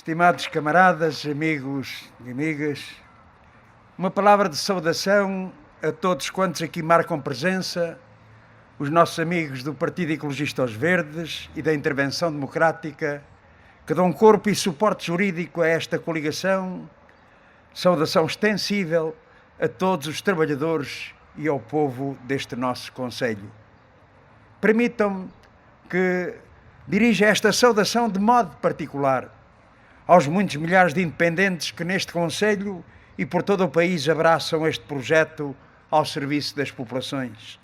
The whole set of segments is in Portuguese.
Estimados camaradas, amigos e amigas, uma palavra de saudação a todos quantos aqui marcam presença, os nossos amigos do Partido Ecologista aos Verdes e da Intervenção Democrática, que dão corpo e suporte jurídico a esta coligação. Saudação extensível a todos os trabalhadores e ao povo deste nosso concelho. Permitam-me que dirija esta saudação de modo particular aos muitos milhares de independentes que neste concelho e por todo o país abraçam este projeto ao serviço das populações.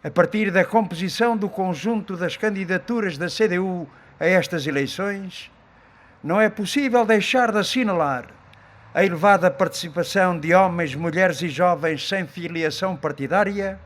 A partir da composição do conjunto das candidaturas da CDU a estas eleições, não é possível deixar de assinalar a elevada participação de homens, mulheres e jovens sem filiação partidária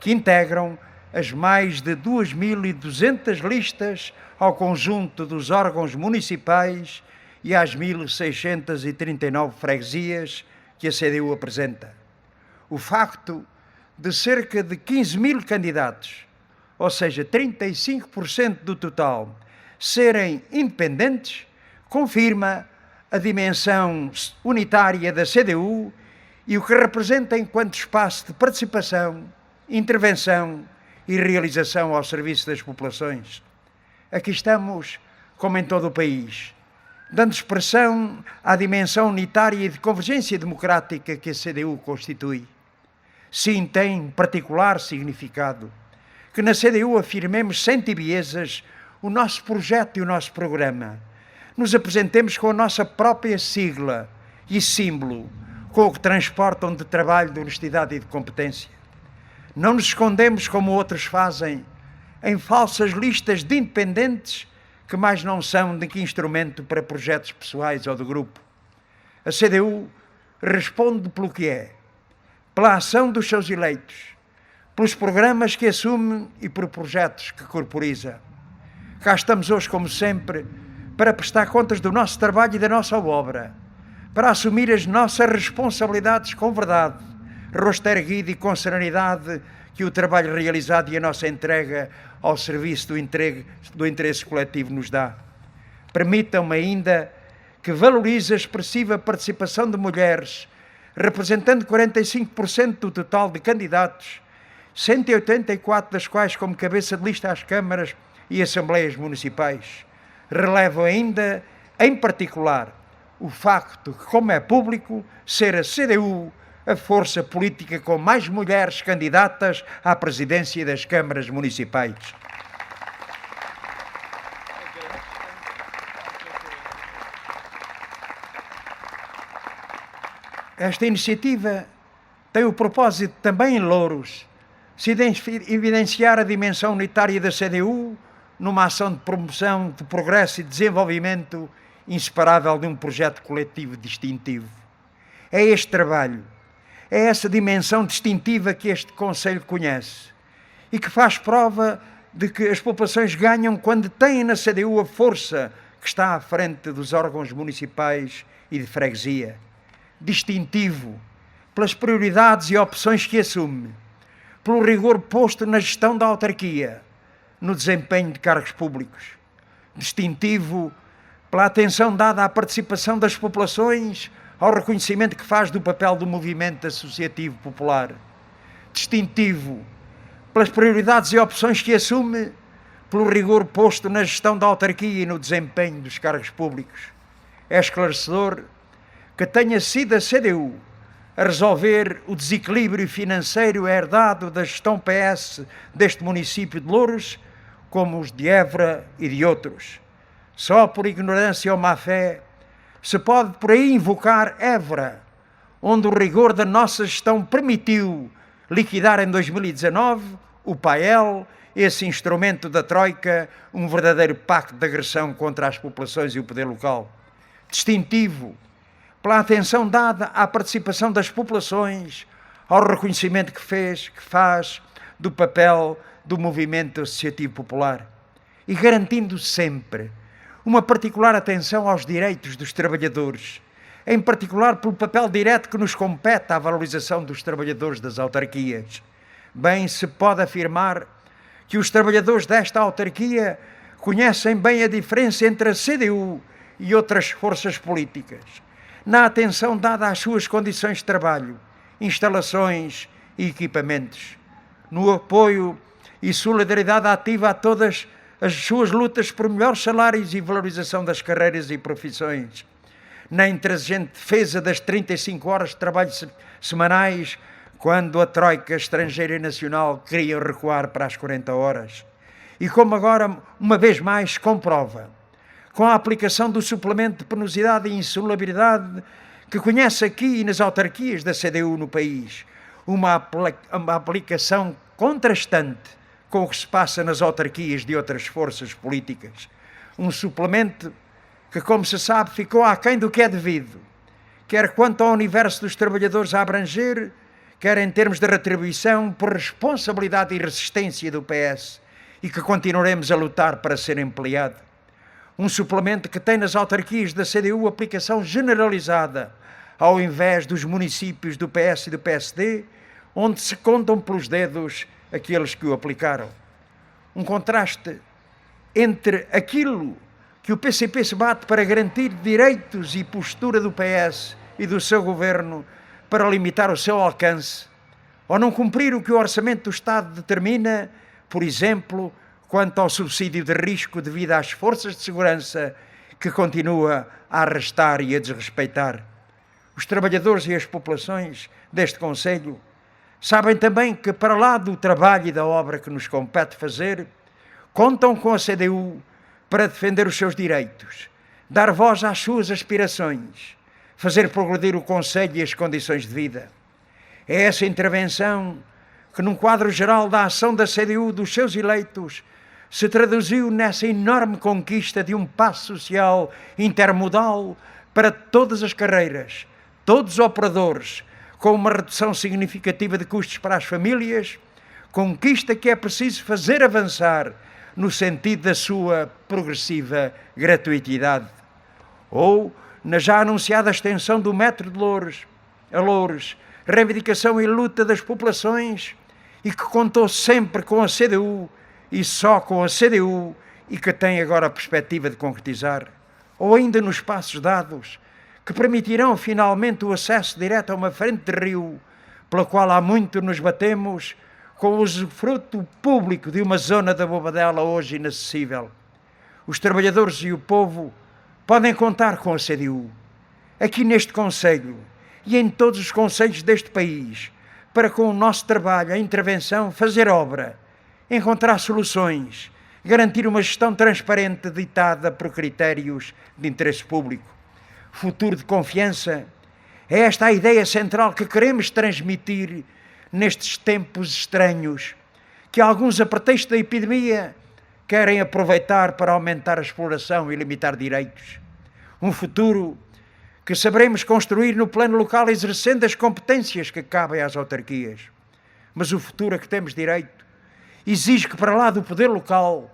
que integram as mais de 2.200 listas ao conjunto dos órgãos municipais e às 1.639 freguesias que a CDU apresenta. O facto de cerca de 15.000 candidatos, ou seja, 35% do total, serem independentes, confirma a dimensão unitária da CDU e o que representa enquanto espaço de participação, intervenção e realização ao serviço das populações. Aqui estamos, como em todo o país, dando expressão à dimensão unitária e de convergência democrática que a CDU constitui. Sim, tem particular significado que na CDU afirmemos sem tibiezas o nosso projeto e o nosso programa. Nos apresentemos com a nossa própria sigla e símbolo, com o que transportam de trabalho, de honestidade e de competência. Não nos escondemos, como outros fazem, em falsas listas de independentes que mais não são de que instrumento para projetos pessoais ou do grupo. A CDU responde pelo que é, pela ação dos seus eleitos, pelos programas que assume e por projetos que corporiza. Cá estamos hoje, como sempre, para prestar contas do nosso trabalho e da nossa obra, para assumir as nossas responsabilidades com verdade, rosto erguido e com serenidade que o trabalho realizado e a nossa entrega ao serviço do interesse coletivo nos dá. Permitam-me ainda que valorize a expressiva participação de mulheres, representando 45% do total de candidatos, 184 das quais como cabeça de lista às câmaras e assembleias municipais. Relevo ainda, em particular, o facto que, como é público, ser a CDU a força política com mais mulheres candidatas à presidência das câmaras municipais. Esta iniciativa tem o propósito também em Louros se evidenciar a dimensão unitária da CDU numa ação de promoção de progresso e desenvolvimento inseparável de um projeto coletivo distintivo. É este trabalho, é essa dimensão distintiva que este concelho conhece e que faz prova de que as populações ganham quando têm na CDU a força que está à frente dos órgãos municipais e de freguesia. Distintivo pelas prioridades e opções que assume, pelo rigor posto na gestão da autarquia, no desempenho de cargos públicos. Distintivo pela atenção dada à participação das populações, ao reconhecimento que faz do papel do movimento associativo popular. Distintivo pelas prioridades e opções que assume, pelo rigor posto na gestão da autarquia e no desempenho dos cargos públicos. É esclarecedor que tenha sido a CDU a resolver o desequilíbrio financeiro herdado da gestão PS deste município de Louros, como os de Évora e de outros. Só por ignorância ou má-fé se pode por aí invocar Évora, onde o rigor da nossa gestão permitiu liquidar em 2019 o PAEL, esse instrumento da Troika, um verdadeiro pacto de agressão contra as populações e o poder local. Distintivo pela atenção dada à participação das populações, ao reconhecimento que faz do papel do movimento associativo popular e garantindo sempre uma particular atenção aos direitos dos trabalhadores, em particular pelo papel direto que nos compete à valorização dos trabalhadores das autarquias. Bem se pode afirmar que os trabalhadores desta autarquia conhecem bem a diferença entre a CDU e outras forças políticas, na atenção dada às suas condições de trabalho, instalações e equipamentos, no apoio e solidariedade ativa a todas as suas lutas por melhores salários e valorização das carreiras e profissões, na intransigente defesa das 35 horas de trabalho semanais, quando a troika estrangeira e nacional queria recuar para as 40 horas. E como agora, uma vez mais, comprova, com a aplicação do suplemento de penosidade e insalubridade que conhece aqui e nas autarquias da CDU no país, uma aplicação contrastante com o que se passa nas autarquias de outras forças políticas. Um suplemento que, como se sabe, ficou aquém do que é devido, quer quanto ao universo dos trabalhadores a abranger, quer em termos de retribuição por responsabilidade e resistência do PS, e que continuaremos a lutar para ser ampliado. Um suplemento que tem nas autarquias da CDU aplicação generalizada, ao invés dos municípios do PS e do PSD, onde se contam pelos dedos aqueles que o aplicaram. Um contraste entre aquilo que o PCP se bate para garantir direitos e postura do PS e do seu governo para limitar o seu alcance, ou não cumprir o que o orçamento do Estado determina, por exemplo, quanto ao subsídio de risco devido às forças de segurança, que continua a arrastar e a desrespeitar. Os trabalhadores e as populações deste concelho sabem também que, para lá do trabalho e da obra que nos compete fazer, contam com a CDU para defender os seus direitos, dar voz às suas aspirações, fazer progredir o concelho e as condições de vida. É essa intervenção que, num quadro geral da ação da CDU dos seus eleitos, se traduziu nessa enorme conquista de um passo social intermodal para todas as carreiras, todos os operadores, com uma redução significativa de custos para as famílias, conquista que é preciso fazer avançar no sentido da sua progressiva gratuitidade. Ou na já anunciada extensão do metro de Loures a Loures, reivindicação e luta das populações, e que contou sempre com a CDU e só com a CDU, e que tem agora a perspectiva de concretizar. Ou ainda nos passos dados, que permitirão finalmente o acesso direto a uma frente de rio, pela qual há muito nos batemos, com o usufruto público de uma zona da Bobadela hoje inacessível. Os trabalhadores e o povo podem contar com a CDU, aqui neste concelho e em todos os concelhos deste país, para com o nosso trabalho, a intervenção, fazer obra, encontrar soluções, garantir uma gestão transparente ditada por critérios de interesse público. Futuro de confiança, é esta a ideia central que queremos transmitir nestes tempos estranhos, que alguns, a pretexto da epidemia, querem aproveitar para aumentar a exploração e limitar direitos. Um futuro que saberemos construir no plano local, exercendo as competências que cabem às autarquias. Mas o futuro a que temos direito exige que, para lá do poder local,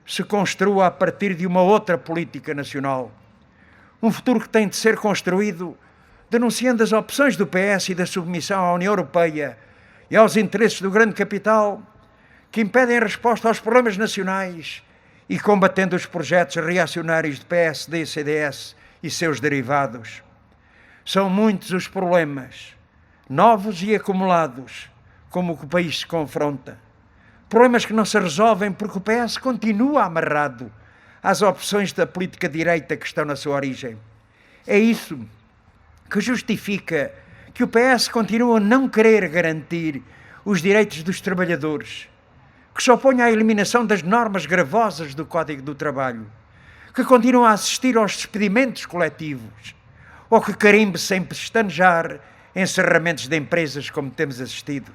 se construa a partir de uma outra política nacional. Um futuro que tem de ser construído denunciando as opções do PS e da submissão à União Europeia e aos interesses do grande capital, que impedem a resposta aos problemas nacionais, e combatendo os projetos reacionários de PSD, CDS e seus derivados. São muitos os problemas, novos e acumulados, como o que o país se confronta. Problemas que não se resolvem porque o PS continua amarrado às opções da política direita que estão na sua origem. É isso que justifica que o PS continua a não querer garantir os direitos dos trabalhadores, que se opõe à eliminação das normas gravosas do Código do Trabalho, que continua a assistir aos despedimentos coletivos, ou que carimbe sem pestanejar encerramentos de empresas como temos assistido.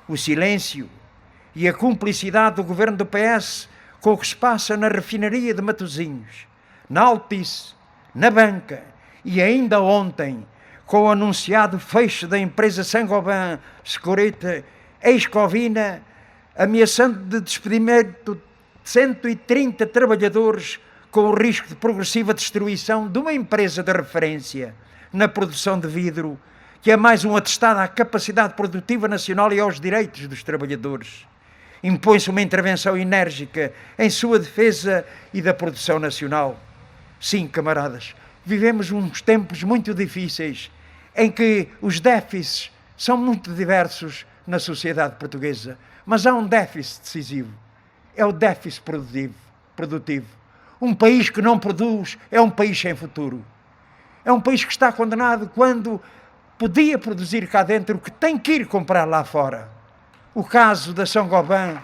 O silêncio e a cumplicidade do governo do PS com o que se passa na refinaria de Matosinhos, na Altice, na banca e ainda ontem com o anunciado fecho da empresa Saint-Gobain Securite ex-Covina, ameaçando de despedimento de 130 trabalhadores com o risco de progressiva destruição de uma empresa de referência na produção de vidro, que é mais um atestado à capacidade produtiva nacional e aos direitos dos trabalhadores. Impõe-se uma intervenção enérgica em sua defesa e da produção nacional. Sim, camaradas, vivemos uns tempos muito difíceis em que os déficits são muito diversos na sociedade portuguesa, mas há um déficit decisivo, é o déficit produtivo. Um país que não produz é um país sem futuro. É um país que está condenado quando podia produzir cá dentro o que tem que ir comprar lá fora. O caso da Saint-Gobain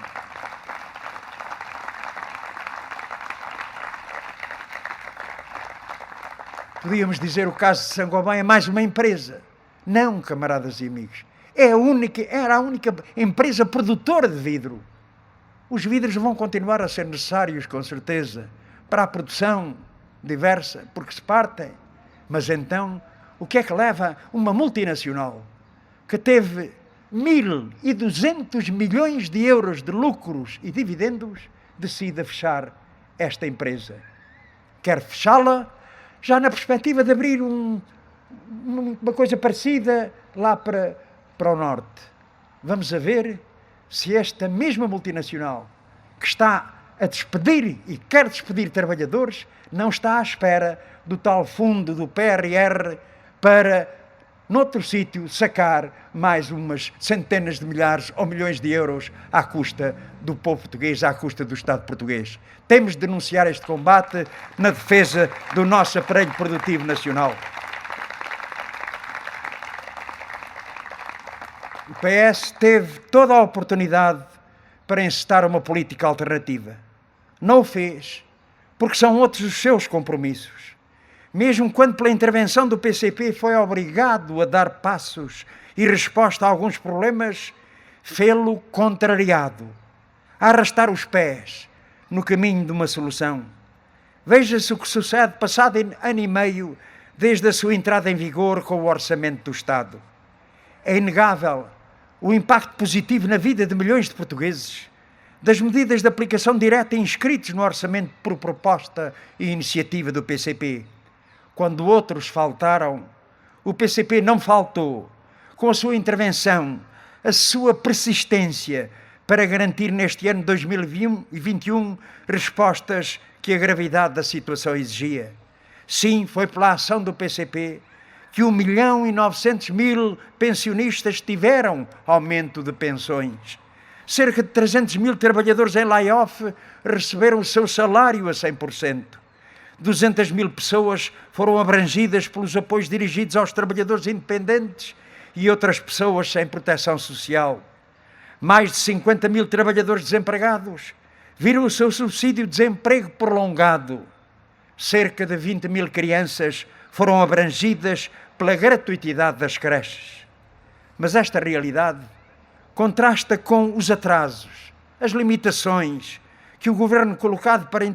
podíamos dizer o caso de Saint-Gobain é mais uma empresa. Não, camaradas e amigos. Era a única empresa produtora de vidro. Os vidros vão continuar a ser necessários, com certeza, para a produção diversa, porque se partem. Mas então, o que é que leva uma multinacional que teve 1.200 milhões de euros de lucros e dividendos, decide fechar esta empresa? Quer fechá-la já na perspectiva de abrir uma coisa parecida lá para o norte. Vamos a ver se esta mesma multinacional que está a despedir e quer despedir trabalhadores não está à espera do tal fundo do PRR para, noutro sítio, sacar mais umas centenas de milhares ou milhões de euros à custa do povo português, à custa do Estado português. Temos de denunciar este combate na defesa do nosso aparelho produtivo nacional. O PS teve toda a oportunidade para encetar uma política alternativa. Não o fez, porque são outros os seus compromissos. Mesmo quando, pela intervenção do PCP, foi obrigado a dar passos e resposta a alguns problemas, fê-lo contrariado, a arrastar os pés no caminho de uma solução. Veja-se o que sucede passado ano e meio desde a sua entrada em vigor com o Orçamento do Estado. É inegável o impacto positivo na vida de milhões de portugueses das medidas de aplicação direta inscritas no orçamento por proposta e iniciativa do PCP. Quando outros faltaram, o PCP não faltou, com a sua intervenção, a sua persistência para garantir neste ano 2021 respostas que a gravidade da situação exigia. Sim, foi pela ação do PCP que 1.900.000 pensionistas tiveram aumento de pensões. Cerca de 300.000 trabalhadores em layoff receberam o seu salário a 100%. 200.000 pessoas foram abrangidas pelos apoios dirigidos aos trabalhadores independentes e outras pessoas sem proteção social. Mais de 50.000 trabalhadores desempregados viram o seu subsídio de desemprego prolongado. Cerca de 20.000 crianças foram abrangidas pela gratuitidade das creches. Mas esta realidade contrasta com os atrasos, as limitações que o Governo colocado para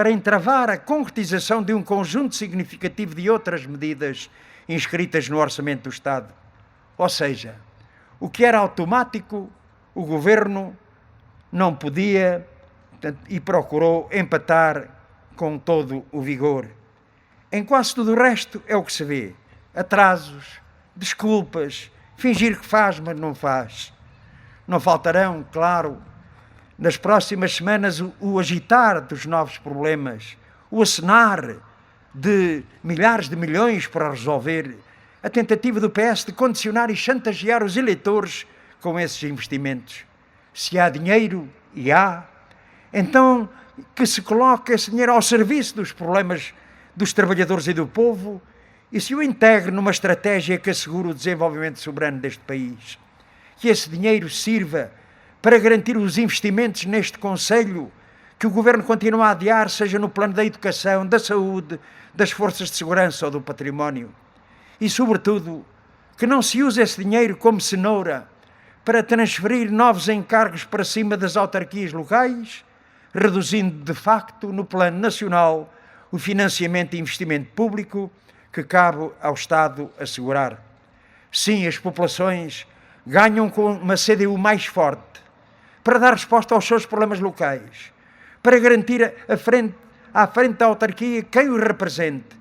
entravar a concretização de um conjunto significativo de outras medidas inscritas no Orçamento do Estado. Ou seja, o que era automático, o Governo não podia e procurou empatar com todo o vigor. Em quase tudo o resto é o que se vê: atrasos, desculpas, fingir que faz, mas não faz. Não faltarão, claro, nas próximas semanas o agitar dos novos problemas, o acenar de milhares de milhões para resolver, a tentativa do PS de condicionar e chantagear os eleitores com esses investimentos. Se há dinheiro, e há, então que se coloque esse dinheiro ao serviço dos problemas dos trabalhadores e do povo e se o integre numa estratégia que assegure o desenvolvimento soberano deste país. Que esse dinheiro sirva para garantir os investimentos neste Conselho que o Governo continua a adiar, seja no plano da educação, da saúde, das forças de segurança ou do património. E, sobretudo, que não se use esse dinheiro como cenoura para transferir novos encargos para cima das autarquias locais, reduzindo, de facto, no plano nacional, o financiamento e investimento público que cabe ao Estado assegurar. Sim, as populações ganham com uma CDU mais forte, para dar resposta aos seus problemas locais, para garantir à frente da autarquia quem o represente,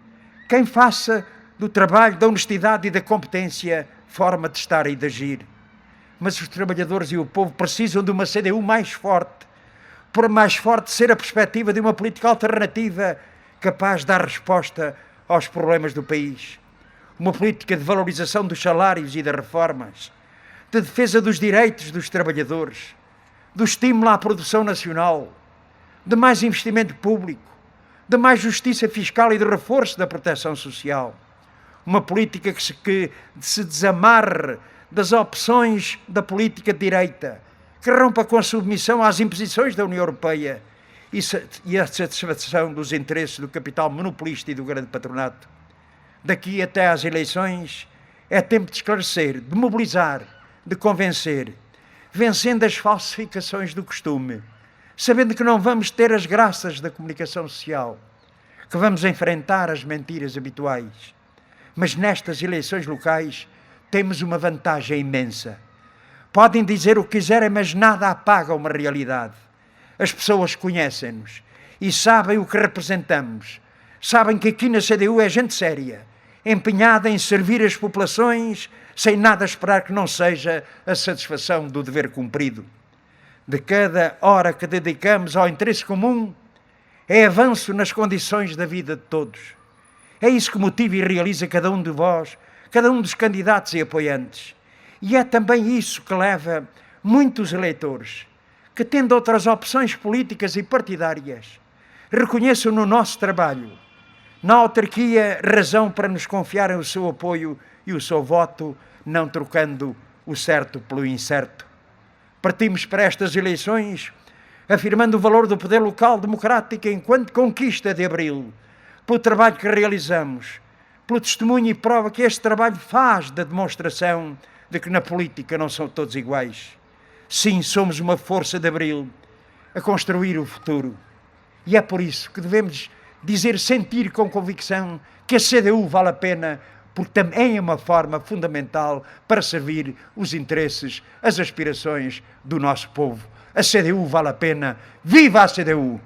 quem faça do trabalho, da honestidade e da competência forma de estar e de agir. Mas os trabalhadores e o povo precisam de uma CDU mais forte, por mais forte ser a perspectiva de uma política alternativa capaz de dar resposta aos problemas do país. Uma política de valorização dos salários e das reformas, de defesa dos direitos dos trabalhadores, do estímulo à produção nacional, de mais investimento público, de mais justiça fiscal e de reforço da proteção social. Uma política que se desamarre das opções da política de direita, que rompa com a submissão às imposições da União Europeia e a satisfação dos interesses do capital monopolista e do grande patronato. Daqui até às eleições é tempo de esclarecer, de mobilizar, de convencer, vencendo as falsificações do costume, sabendo que não vamos ter as graças da comunicação social, que vamos enfrentar as mentiras habituais. Mas nestas eleições locais temos uma vantagem imensa. Podem dizer o que quiserem, mas nada apaga uma realidade. As pessoas conhecem-nos e sabem o que representamos. Sabem que aqui na CDU é gente séria, empenhada em servir as populações, sem nada esperar que não seja a satisfação do dever cumprido. De cada hora que dedicamos ao interesse comum, é avanço nas condições da vida de todos. É isso que motiva e realiza cada um de vós, cada um dos candidatos e apoiantes. E é também isso que leva muitos eleitores, que tendo outras opções políticas e partidárias, reconheçam no nosso trabalho, na autarquia, razão para nos confiarem o seu apoio e o seu voto, não trocando o certo pelo incerto. Partimos para estas eleições afirmando o valor do poder local democrático enquanto conquista de abril, pelo trabalho que realizamos, pelo testemunho e prova que este trabalho faz da demonstração de que na política não são todos iguais. Sim, somos uma força de abril a construir o futuro. E é por isso que devemos dizer, sentir com convicção que a CDU vale a pena, porque também é uma forma fundamental para servir os interesses, as aspirações do nosso povo. A CDU vale a pena. Viva a CDU!